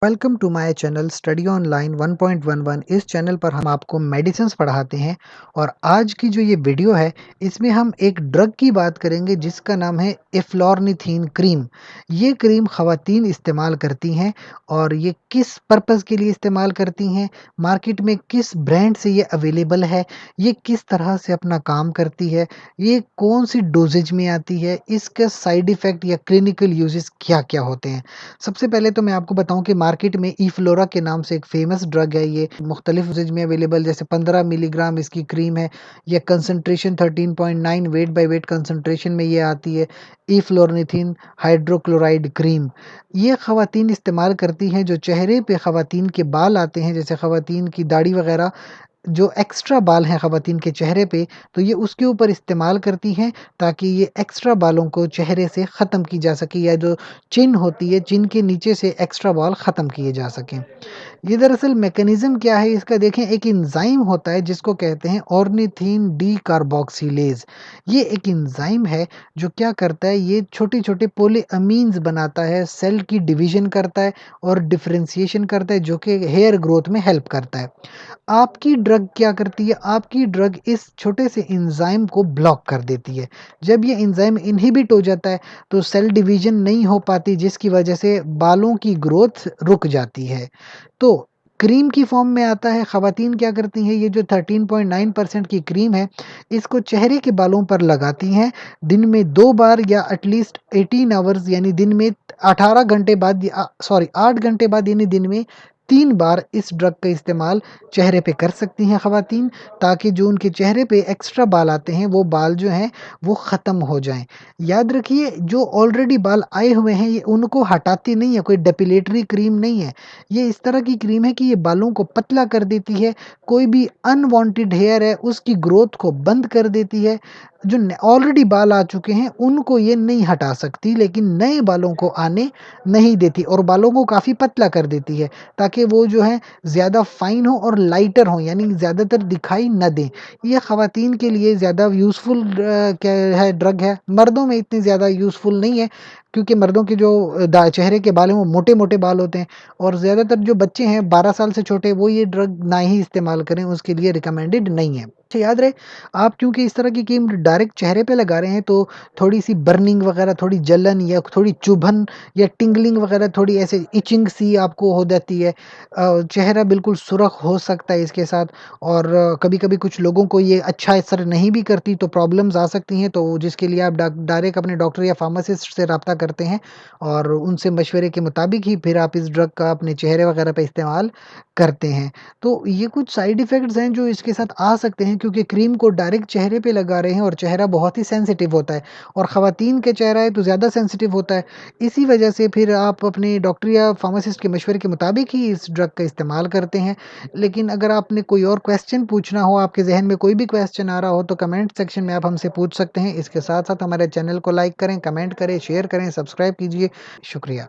Welcome to my channel study online 1.11। इस channel पर हम आपको मेडिसिन्स पढ़ाते हैं और आज की जो ये वीडियो है इसमें हम एक ड्रग की बात करेंगे जिसका नाम है एफ्लॉर्निथीन क्रीम। ये क्रीम ख़वातीन इस्तेमाल करती हैं और ये किस पर्पज़ के लिए इस्तेमाल करती हैं, मार्केट में किस ब्रांड से ये अवेलेबल है, ये किस तरह से अपना काम करती है, ये कौन सी डोजेज में आती है, इसका साइड इफ़ेक्ट या क्लिनिकल यूजेस क्या-क्या होते हैं। सबसे पहले तो मैं आपको बताऊँ कि मार्केट में ई-फ्लोरा के नाम से एक फ़ेमस ड्रग है ये, मुख्तलिफ डोज़ेज में अवेलेबल जैसे 15 मिलीग्राम इसकी क्रीम है, या concentration 13.9 weight by weight concentration में ये आती है, ई-फ्लोरनिथिन हाइड्रोक्लोराइड क्रीम। ये ख़वातीन इस्तेमाल करती हैं जो चेहरे पे ख़वातीन के बाल आते हैं, जैसे ख़वातीन की दाढ़ी वग़ैरह जो एक्स्ट्रा बाल हैं ख़वातीन के चेहरे पे, तो ये उसके ऊपर इस्तेमाल करती हैं ताकि ये एक्स्ट्रा बालों को चेहरे से ख़त्म की जा सके, या जो चिन होती है, चिन के नीचे से एक्स्ट्रा बाल ख़त्म किए जा सकें। ये दरअसल मैकेनिज़्म क्या है इसका, देखें, एक एंजाइम होता है जिसको कहते हैं ऑर्निथिन डीकार्बोक्सिलेज़। ये एक एंजाइम है जो क्या करता है, ये छोटे-छोटे पॉलीअमीन्स बनाता है, सेल की डिवीज़न करता है और डिफरेंशिएशन करता है, जो कि हेयर ग्रोथ में हेल्प करता है। आपकी ड्रग क्या करती है? आपकी ड्रग इस छोटे से एंजाइम को ब्लॉक कर देती है। जब ये एंजाइम इन्हिबिट हो जाता है तो सेल डिवीज़न नहीं हो पाती, जिसकी वजह से बालों की ग्रोथ रुक जाती है। तो क्रीम की फ़ॉर्म में आता है, ख़वातीन क्या करती हैं, ये जो 13.9% की क्रीम है, इसको चेहरे के बालों पर लगाती हैं, दिन में 2 बार या एटलीस्ट 18 आवर्स यानी दिन में 18 घंटे बाद 8 घंटे बाद यानी दिन में 3 बार इस ड्रग का इस्तेमाल चेहरे पे कर सकती हैं ख़वातीन, ताकि जो उनके चेहरे पे एक्स्ट्रा बाल आते हैं, वो बाल जो हैं, वो ख़त्म हो जाएँ। याद रखिए, जो ऑलरेडी बाल आए हुए हैं, ये उनको हटाती नहीं है, कोई डेपिलेटरी क्रीम नहीं है। ये इस तरह की क्रीम है कि ये बालों को पतला कर देती है, कोई भी अनवांटेड हेयर है, उसकी ग्रोथ को बंद कर देती है। जो न ऑलरेडी बाल आ चुके हैं, उनको ये नहीं हटा सकती, लेकिन नए बालों को आने नहीं देती और बालों को काफ़ी पतला कर देती है, ताकि वो जो है ज़्यादा फाइन हो और लाइटर हों, यानी ज़्यादातर दिखाई ना दें। ये ख़वातीन के लिए ज़्यादा यूज़फुल क्या है, ड्रग है। मर्दों में इतनी ज़्यादा यूज़फुल नहीं है, क्योंकि मर्दों के जो चेहरे के बाल हैं वो मोटे-मोटे बाल होते हैं, और ज़्यादातर जो बच्चे हैं 12 साल से छोटे, वो ये ड्रग ना ही इस्तेमाल करें, उसके लिए रिकमेंडेड नहीं है। अच्छा, याद रहे, आप क्योंकि इस तरह की क्रीम डायरेक्ट चेहरे पे लगा रहे हैं तो थोड़ी-सी बर्निंग वगैरह, थोड़ी जलन या थोड़ी चुभन या टिंगलिंग वगैरह, थोड़ी ऐसे इचिंग सी आपको हो जाती है। चेहरा बिल्कुल सुर्ख़ हो सकता है इसके साथ, और कभी-कभी कुछ लोगों को ये अच्छा असर नहीं भी करती, तो प्रॉब्लम्स आ सकती हैं, तो जिसके लिए आप डायरेक्ट अपने डॉक्टर या फार्मासिस्ट से राब्ता करते हैं और उनसे मशवरे के मुताबिक ही फिर आप इस ड्रग का अपने चेहरे वगैरह पे इस्तेमाल करते हैं। तो ये कुछ साइड इफ़ेक्ट्स हैं जो इसके साथ आ सकते हैं, क्योंकि क्रीम को डायरेक्ट चेहरे पे लगा रहे हैं और चेहरा बहुत ही सेंसिटिव होता है, और ख़वातीन का चेहरा है तो ज़्यादा सेंसिटिव होता है। इसी वजह से फिर आप अपने डॉक्टर या फार्मासिस्ट के मशवरे के मुताबिक ही इस ड्रग का इस्तेमाल करते हैं। लेकिन अगर आपने कोई और क्वेश्चन पूछना हो, आपके ज़हन में कोई भी क्वेश्चन आ रहा हो, तो कमेंट सेक्शन में आप हमसे पूछ सकते हैं। इसके साथ-साथ हमारे चैनल को लाइक करें, कमेंट करें, शेयर करें, सब्सक्राइब कीजिए। शुक्रिया।